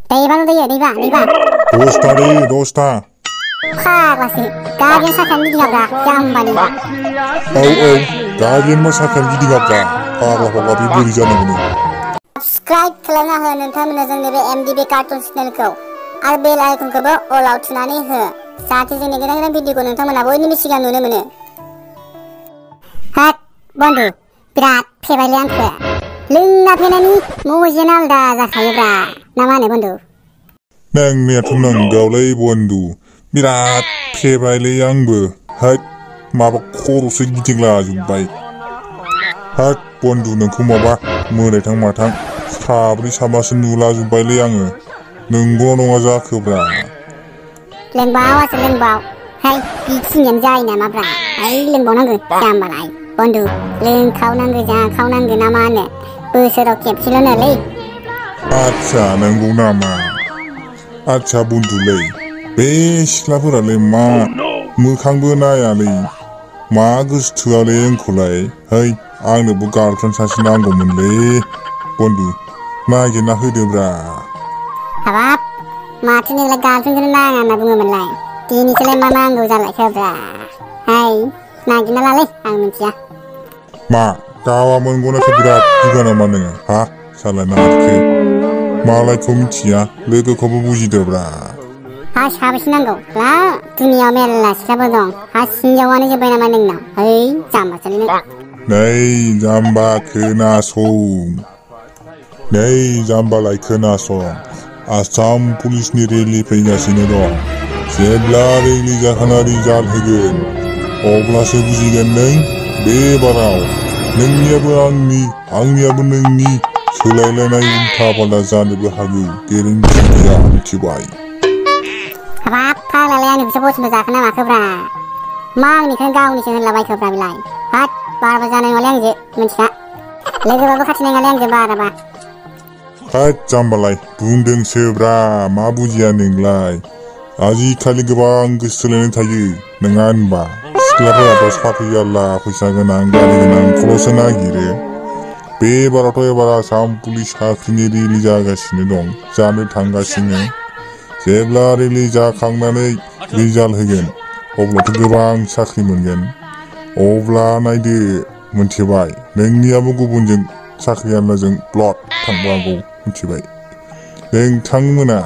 दैबाल दैयो दैबा दसथा फाग्लासो गारियाव साखायानो गिदिङाब्रा जाम्बानि औ गारियानो मा साखायानो गिदिङाब्रा फाग्ला बे बोरै जानांगौनो। साबस्क्राइब खालामना हो नोंथांमोना जोंनि बे MDB कार्टुन चेनेलखौ आरो बेल आइकनखौबो अलाव थुनानै हो जाहाथे जोंनि गोदान गोदान भिडिअखौ नोंथांमोना बयनिबो सिगां नुनो मोनो। हाट बन्धु बिराद फेबायलै आंखो लोंना फैनायनि मजेना आलदा जाखायोब्रा ना मा होनो बन्धु? नांनायाथ' नांगौलै बन्धु बिराद फेबायलै आंबो हाट माबा खर'सो गिदिंलाजोब्बाय। हाट बन्धु नोंखौ माबा मोनायथां माथां साब्रै साबासो नुलाजोब्बायलै आङो नंगौ नङा जाखोब्रा? लोंबावासो लोंबाव है बिखिनियानो जायो नामाब्रा है लोंबावनांगौ जाम्बालाय बन्धु लोंखावनांगौ जाखावनांगौ ना मा होनो बोसोराव खेबसेल' नोलै। आच्छा नंगौ नामा? आच्छा बन्धुलै बे सिख्लाफोरालाय मा मोखांबो नायालै मा गोसो थोआलै आंखौलाय है आंनोबो गार्लफ्रेन्ड सासे नांगौमोनलै बन्धु नागिरना होदोब्रा। हाबाब माथो नोंलाय गार्लफ्रेन्डखौनो नाङा होनना बुङोमोनलाय दिनैसोलाय मा नांगौ जालायखोब्रा है नागिरना लालै आं मिथिया। मा गावा मोनगौनासो बिराद दुगा नामा नोङो हा साला नारखो मालायखौ मिथिया लोगोखौबो बुजिदोब्रा। हा साबेसे नांगौ ला दुनियाव मेरला सिख्लाफोर दं हा हिनजावानो जोब्बाय नामा नोंनाव है जाम्बासोलै नों। नै जाम्बा खोनासं नै जाम्बालाय खोनासं आसाम पुलिसनि रेलि फैगासिनो दं जेब्ला रेलि जाखांना रिजाल्ट होगोन अब्लासो बुजिगोन नों बे बाराव नोंनियाबो आंनियाबो नोंनि सोलायलायनाय उल्था पाल्टा जानोबो हागौ गेरेन्थि गैया मिथिबाय। हाबाब फाग्लालाय आंनिखौसो बसन्द जाखोना माखोब्रा मा आंनिखौनो गावनिसो होनलाबायखोब्रा बेलाय हाट बाराबा जानाय नङालै आंजों मिथिखा लोगोबाबो खाथिनाय नङालै आंजों बाराबा। हाट जाम्बालाय बुंदोंसोब्रा मा बुजिया नोंलाय आजिखालि गोबां गोसो थोलायनाय थायो नङा होनबा सिख्लाफोराथ' साख्रियाला फैसा गोनां गारि गोनांखौल'सो नागिरो। बे बारावथ' एबार आसाम पुलिस साख्रिनि रेलि जागासिनो दं जानो थांगासिनो जेब्ला रेलि जाखांनानै रिजाल्ट होगोन अब्लाथ' गोबां साख्रि मोनगोन अब्ला नायदो मिथिबाय नोंनियाबो गुबुनजों साख्रियालाजों ब्लड थांबो हागौ मिथिबाय। नोंथांमोना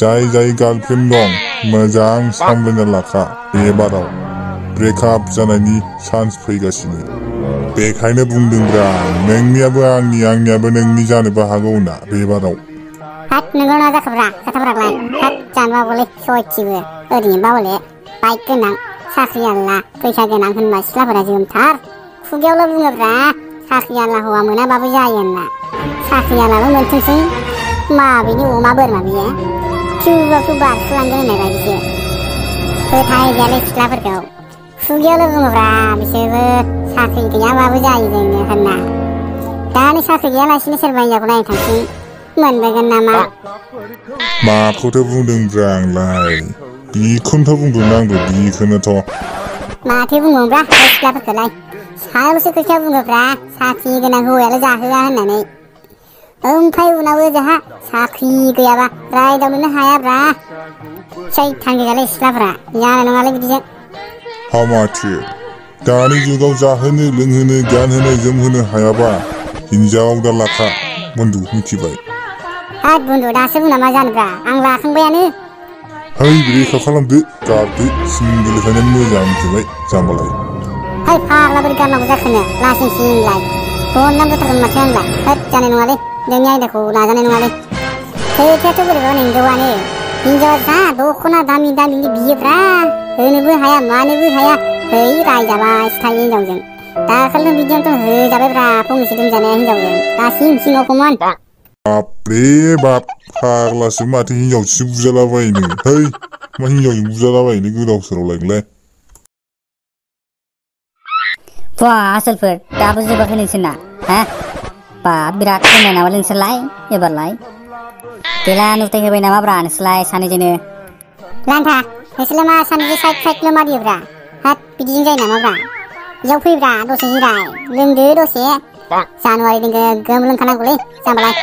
जाय गार्लफ्रेन्ड दं मोजां सामलायना लाखा बे बाराव ब्रेकआप जानायनि चान्स फैगासिनो बेखायनो बुंदोंब्रा नोंनियाबो आंनियाबो नोंनि जानोबो हागौ होनना बे बाराव। हाट नोंगौ ना जाखोब्रा खोथाफोरालाय हाट जानो बावगौलै सयथिबो ओरैनो बावले बाइक गोनां साख्रियाला फैसा गोनां होनबा सिख्लाफोरा जोमथार खुगायावल' बुङोब्रा साख्रियाला हौवा मोनाबाबो जायो होनना साख्रियालाल' मोनथोंसै माबेनि अमा बोरमा बियो थुबाखौ बारखोलांगोन होननाय बायदिसो फोथाय गैयालै सिख्लाफोरखौ खुगायावल' बुङोब्रा बिसोरबो साख्रि गैयाबाबो जायो जोंनो होनना दानो साख्रि गैयालासिनो सोरबा हिनजावखौ नायनो थांसै मोनबोगोन नामा? माखौथो बुंदोंब्रा आंलाय बिखौनोथ' बुंदों आंबो बिखौनोथ'। माथो बुंबावनोब्रा सिख्लाफोरखौलाय सायावल'सो खोथाया बुङोब्रा साख्रि गोनां हौवायाल' जाहोआ होननानै ओमफ्राय उनाव ओजोंहा साख्रि गैयाबा रायदावनोनो हायाब्रा सैथान गोजालै सिख्लाफोरा जानाय नङालै बिदिजों। हामाथो दानि जुगाव जाहोनो लोंहोनो गियान होनो जोमहोनो हायाबा हिनजाव दा लाखा बन्धु मिथिबाय। हाट बन्धु दासो बुंना मा जानोब्रा आं लाखांबायानो। है रैखा खालामदो गारदो सिंगेलखायनो मोजां मिथिबाय जाम्बालाय। है फाग्ला बोरै गारनांगौ जाखोनो लासिं सिंलाय बननांगौ थारगोन माथो आंलाय होद जानाय नङालै नोंनि आयदाखौ लाजानाय नङालै खोथायाथ' बोरैबा नंगौआनो हिनजावा जा दख'ना दामि दामिनि बियोब्रा होनोबो हाया मानोबो हाया है रायजाबायसो थायो हिनजावजों दाखालिथ' बिदियावथ' होजाबायब्रा फंनैसो दोनजानाया हिनजावजों दा सिं सिङाव खमन। बापरे बाप फाग्लासो माथो हिनजावसो बुजालाबायनो है मा हिनजावजों बुजालाबायनो गोदाव सोरावलाय नोंलाय। बा आसोलफोर दाबो जोबाखै नोंसोरना हा बा बिराद होनाय नामा नोंसोरलाय एबारलाय गैला नुथाय होबाय नामाब्रा नोंसोरलाय सानैजोंनो। लान्था नोंसोरलाय मा सानैजों साइडल' मारियोब्रा हाट बिदिजों जायो नामाब्रा बेयाव फैब्रा दसे जिराय लोंदो दसे जानुवारिनि गोगोम लोंखानांगौलै जाम्बालाय।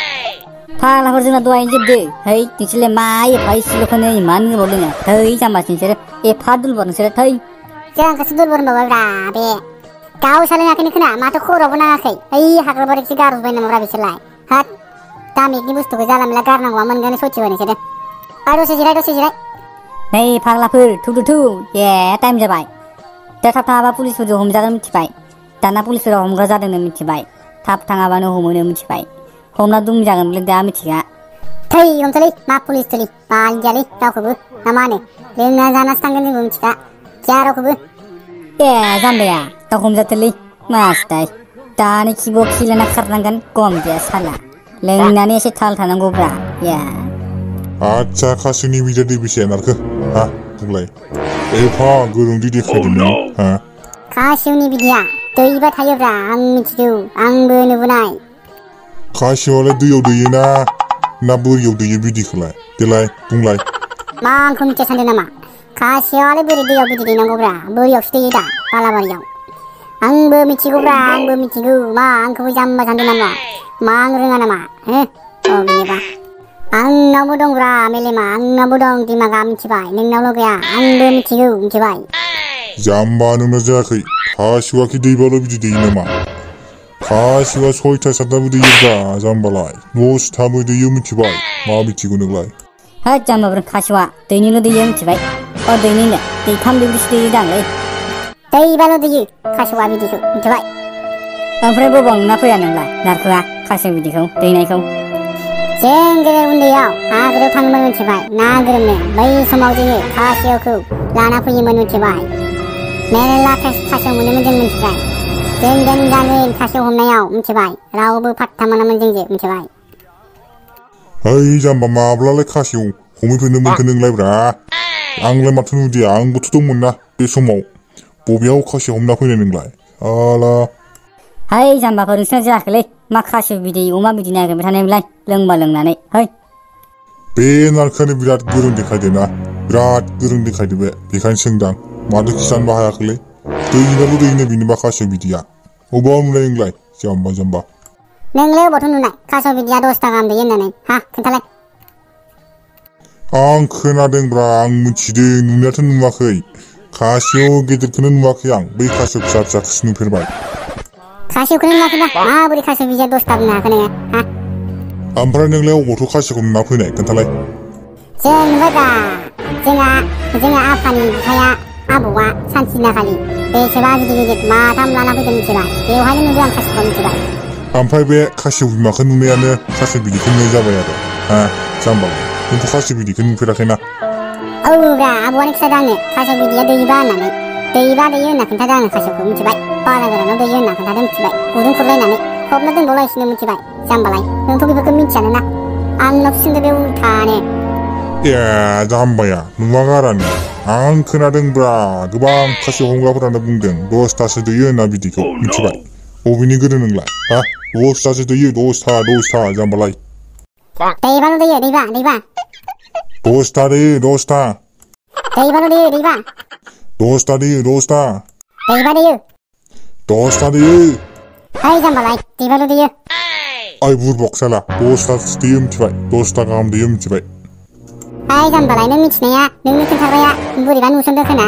फाग्लाफोर जोंना दहायनो जोबदो है नोंसोरलाय मा एफा इसेल'खौनो इमान गोबाव लोङो थै जाम्बासो नोंसोरो एफा दुलबर नोंसोरो थै जोंखौसो दुलबर होनबावबायब्रा बे गावसा लोङाखैनो खोना माथो खर'बो नाङाखै ओइ हाग्राबारिखौसो गारहरबाय नामाब्रा बिसोरलाय हाट दामिकनि बुस्थुखौ जाला मेला गारनांगौआ मोनगोन सयथिबाय नोंसोरो दसे जिराय नै फाग्लाफोर थुदो ए टाइम जाबाय दा थाब थाङाबा पुलिसफोरजों हमजागोन मिथिबाय दाना पुलिसफोरा हमग्रा जादोंनो मिथिबाय थाब थाङाबानो हमोनो मिथिबाय हमना दुमजागोनलै दा मिथिगा थै हमसलै मा पुलिस थुलि बालिजालै रावखौबो ना मा होनो लोंना जानासो थांगोन जोंबो मिथिगा गिया रावखौबो ए जाम्बाया दा हमजाथोलै मासदाय दानो खिबुआव खिलाना खारनांगोन गम गैया साला लोंनानै एसे थाल थानांगौब्रा या आच्छा खासिनि बिदा दै बेसे नारखो हा बुंलाय एफा गोरोंदि देखायदों नों हा खासिवनि बिदिया दैबा थायोब्रा आं मिथिगौ आंबो नुबोनाय खासिवालाय दैयाव दैयोना ना बोरियाव दैयो बिदिखौलाय देलाय बुंलाय मा आंखौ मिथिया सानदों नामा खासिवालाय बोरै दैयाव बिदै दैनांगौब्रा बोरियावसो दैयो दा बालाबारियाव आंबो मिथिगौब्रा आंबो मिथिगौ मा आंखौबो जाम्बा सानदों नामा मा आं रोङा नामा हो औ बेनोबा आंनावबो दंब्रा मेलेमा आंनावबो दं दिमागा मिथिबाय नोंनावल' गैया आंबो मिथिगौ मिथिबाय जाम्बा नोंना जायाखै खासिवाखि दैबाल' बिदि दैयो नामा खासिवा 6था 7थाबो दैयोब्रा जाम्बालाय 10थाबो दैयो मिथिबाय मा मिथिगौ नोंलाय होद जाम्बाफोर खासिवा दैनिल' दैयो मिथिबाय दैनिनो दैथाम दैब्रैसो दैयो दांलै दैबाल' दैयो खासिवा बिदिखौ मिथिबाय ओमफ्राय बबाव नुना फैया नोंलाय नारखोआ खासिव बिदिखौ दैनायखौ जों गोदो उन्दैयाव हाग्रायाव थाङोमोन मिथिबाय ना गोरोमनो बै समाव जोङो खासिवखौ लाना फैयोमोन मिथिबाय मेरला खासिव मोनोमोन जों मिथिबाय जों दोनजागोन खासिव हमनायाव मिथिबाय रावबो फात्ता मोनामोन जोंजों मिथिबाय ओइ जाम्बा माब्लालाय खासिव हमहैफेरनो मोनखो नोंलायब्रा आंलाय माथो नुदिया आंबोथ' दंमोन ना बे समाव बबेयाव खासिव हमना फैनाय नोंलाय आला है जाम्बाफोर नोंसिना जायाखैलै मा खासिव बिदै अमा बिदै नागिरबाय थानायलाय लोंबा लोंनानै है बे नारखानो बिराद गोरों देखायदों ना बिराद गोरों देखायदों बेखायनो सोंदां माथो खिथानोबो हायाखैलै दैनाल' दैनो बिनिबा खासिव बिदैया अबाव नुनाय नोंलाय जाम्बा नोंलाय अबावथ' नुनाय खासिव बिदैया 10 गाहाम दैयो होननानै हा खोन्थालाय आं खोनादोंब्रा आं मिथिदों नुनायाथ' नुवाखै खासिव गेदेरखौनो नुवाखै आं बै खासिव फिसा फिसाखौसो नुफेरबाय खासिवखौनो नुवाखैबा माबोरै खासिव बिदैया 10 बुंनो हाखो नोङो हा ओमफ्राय नोंलाय अबावथ' खासिवखौ नुना फैनाय खोन्थालाय जों नुबायब्रा जोंहा आफानि बिफाया आबौआ सानसेनाखालि बेसेबा गिदिर माथाम लाना फैदों मिथिबाय बेवहायनो नुदों आं खासिवखौ मिथिबाय ओमफ्राय बे खासिव बिमाखौ नुनायानो खासिव बिदैखौ नुनाय जाबाय आरो हा जाम्बा नोंथ' खासिव बिदैखौ नुफेराखैना औब्रा आबौआनो खिथादों आंनो खासिव बिदैया दैबा होननानै दैबा दैयो होनना खोन्थादों आङो खासिवखौ मिथिबाय बाला गोरानाव दैयो होनना खोन्थादों मिथिबाय गुदुं खुरलायनानै फबना दोनबावलायसिनो मिथिबाय जाम्बालाय नोंथ' बेफोरखौ मिथियानो ना आंनावसो सोंदो बे उल्थानो ए जाम्बाया नुवागारानो आं खोनादोंब्रा गोबां खासिव हमग्राफोरानो बुंदों 10थासो दैयो होनना बिदैखौ मिथिबाय बबेनि गोदो नोंलाय हा 10थासो दैयो 10था जाम्बालाय दैबाल' दैयो दैबा 10था दैयो 10था दैबाल' दैयो दैबा 10था दैयो 10था दैबा दैयो 10था दैयो है जाम्बालाय दैबाल' दैयो ओइ बुरबक साला 10थासो दैयो मिथिबाय 10था गाहाम दैयो मिथिबाय है जाम्बालाय नों मिथिनाया नोंनो खोन्थाग्राया बोरैबा नुसनदों खोना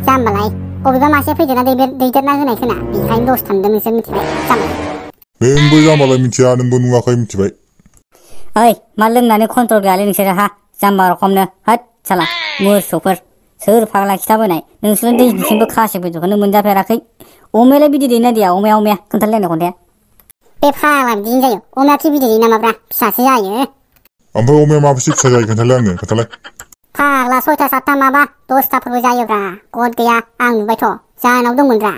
जाम्बालाय बबेबा मासे फैदेरना दैदेरना होनाय खोना बेखायनो 10 थांदों नोंसोर मिथिबाय जाम्बालाय नोंबो जाम्बालाय मिथिया नोंबो नुवाखै मिथिबाय ओइ मा लोंनानै कन्ट्रल गैयालै नोंसोरो हा जाम्बा रखमनो होद साला मोसौफोर सोर फाग्ला खिथाबोनाय नोंसोर दैनिसिमबो खासिव बेदरखौनो मोनजाफेराखै अमायालाय बिदै दैना दैया अमाया खोन्थालायनाय खन्थाया बे फाग्ला बिदिनो जायो अमायाखि बिदै दैयो नामाब्रा फिसासो जायो ओमफ्राय अमाया माबेसे फिसा जायो खोन्थालाय आंनो खोन्थालाय फाग्ला 6था 7था माबा 10थाफोरबो जायोब्रा गद गैया आं नुबायथ' जाहानाव दंमोनब्रा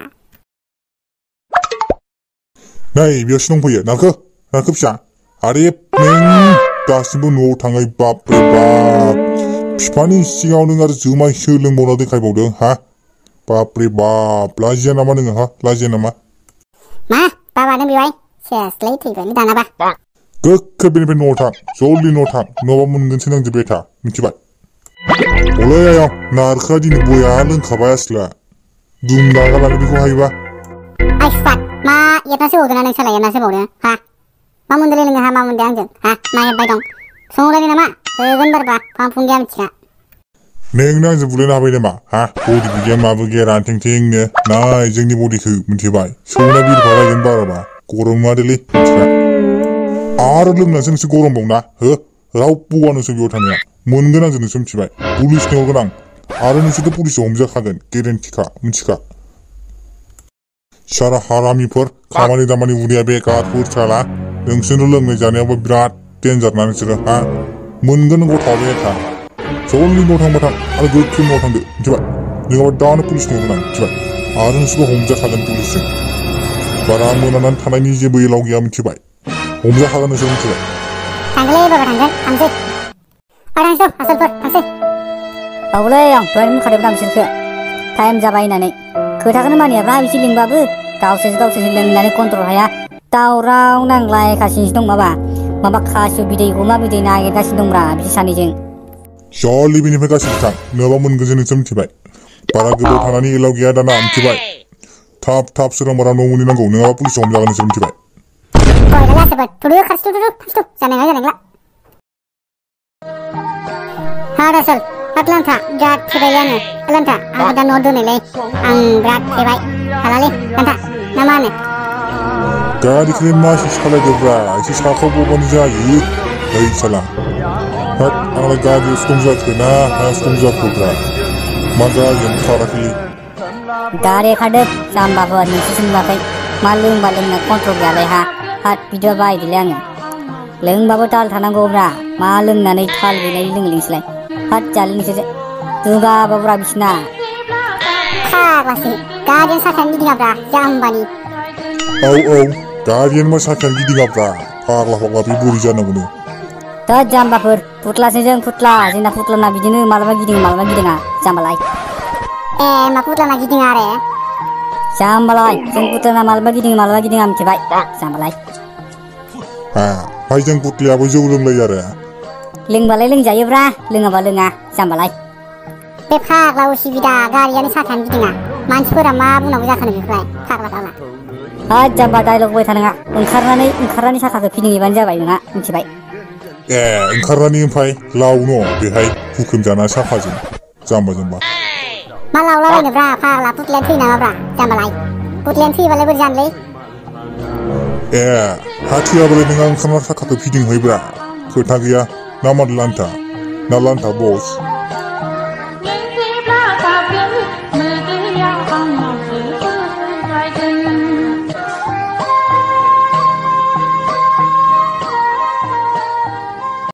नै बेयावसो दंफैयो नारखो फिसा आरे नों दासिमबो न'आव थाङै बाप रे बाप बिफानि सिगाङाव नों आरो जुमायसो लोंबावना देखायबावदों हा बाप रे बाप लाजिया नामा नोङो हा लाजिया नामा मा बाबा नों बेवहाय सेसलै थैबायलै दानाबा गोख्रै बेनिफ्राय न'आव थां जल्दि न'आव थां नङाबा मोनगोनसो नांजोबबाय था मिथिबाय अलै आयं नारखोआ दिनै बया लोंखाबाय आसला दुमना गालाङो बेखौ हायोबा आइ सुपात मा एरनासो बावदों ना नों साला एरनासो बावदों हा मा मोनदोंलै नोंहा मा मोनदों आंजों हा मा हेब्बाय दं सोंहरलायनो नामा होगोन बारबा फां फुं गैया मिथिला नोंनो आंजों बुलायनो हाबाय नामा हा बडिबो गैया माबो गैया रानथें थेंनो नाय जोंनि बडिखौ मिथिबाय सौना बिरफालायगोन बाराबा गरम मादोलै मिथिबाय आरो लोंनासो नोंसो गरमबावना हो रावबो नोंसो बेयाव थानाया मोनगोन आंजों नोंसो मिथिबाय पुलिसनो हरगोन आं आरो नोंसोरथ' पुलिसआव हमजाखागोन गेरेन्टिखा मिथिखा सारा हारामिफोर खामानि दामानि उदिया बेकारफोर साला नोंसोरनो लोंनाय जानायावबो बिराद डेन्जार ना नोंसोरो हा मोनगोन नोंखौ थाबाय था जल्दि न'आव थांबा थां आरो गोख्रै न'आव थांदो मिथिबाय नङाबा दानो पुलिसनो हरगोन आं मिथिबाय आरो नोंसोरखौ हमजाखागोन पुलिसजों बारा मोनानानै थानायनि जेबो एलाव गैया मिथिबाय हमजाखागोन नोंसोर मिथिबाय थांगोनलै बाबा थांगोन थांसै आसोलफोर थांसै बावलै आं दहायनो बुंखादोंमोन आं बिसोरखो टाइम जाबाय होननानै खोथाखौनो मानियाब्रा बिसोर लिंबाबो गावसोरसो लोंनानै कन्ट्रल हाया दावराव नांलायगासिनोसो दं माबा खासु बिदै अमा बिदै नागिरगासिनो दंब्रा बिसोर सानैजों जल्दि बेनिफ्राय गासिबो थां नङाबा मोनगोन नोंसोर मिथिबाय बारा गोबाव थानानै एलाव गैया दाना मिथिबाय थाब सोरां बारा न' मोनहैनांगौ नङाबा पुलिसआव हमजागोन नोंसोर मिथिबाय Hadasal, Atlanta, Jack Trebelliano, Atlanta, ada no donele, ang berat hebat, halale, Atlanta, namanya. Gari krim masih salah debra, isi sakau bukan jayu, hei salah. Hat, anak gari skumzat kena, skumzat kubra, maka yang saraki. Gari kadep, sambal buat nasi sembakai, malung na kontrol gale ha, hat video bayi dilangnya. Leng babu tal tanang gobra, malung nanai tal bilai leng selai. Hat jalan ni saja, juga babu rabisna. Pasti, guardian sakan di ngabra, jambani. Oh, guardian mas sakan di ngabra, parlah waktu ibu di sana bunu. Dah jambapur, putla sejeng putla, jina putla nabi jinu malam giding jambalai. Ma putla na giding are. Jambalai, jeng putla na malam giding am cibai, jambalai. Hai jeng putli apa jauh leng layar ya? Leng balai leng jaya bra, leng apa leng jambalai. Pekak lau si bida, guardian sakan giding ah. Mansipura ma buna buja kan bikai, kak. Jamba dialog boy tananga, engkarani sakak kepini banja bayi nga, cibai. Engkarani empai lau no, behai hukum jana sakajin, jamba. Malau lau ni bra, parla putlian ti na bra, jambalai. Putlian ti balai berjan leh. Hati abale dengan kamar sakak kepini hai bra, kota gaya nama lanta bos.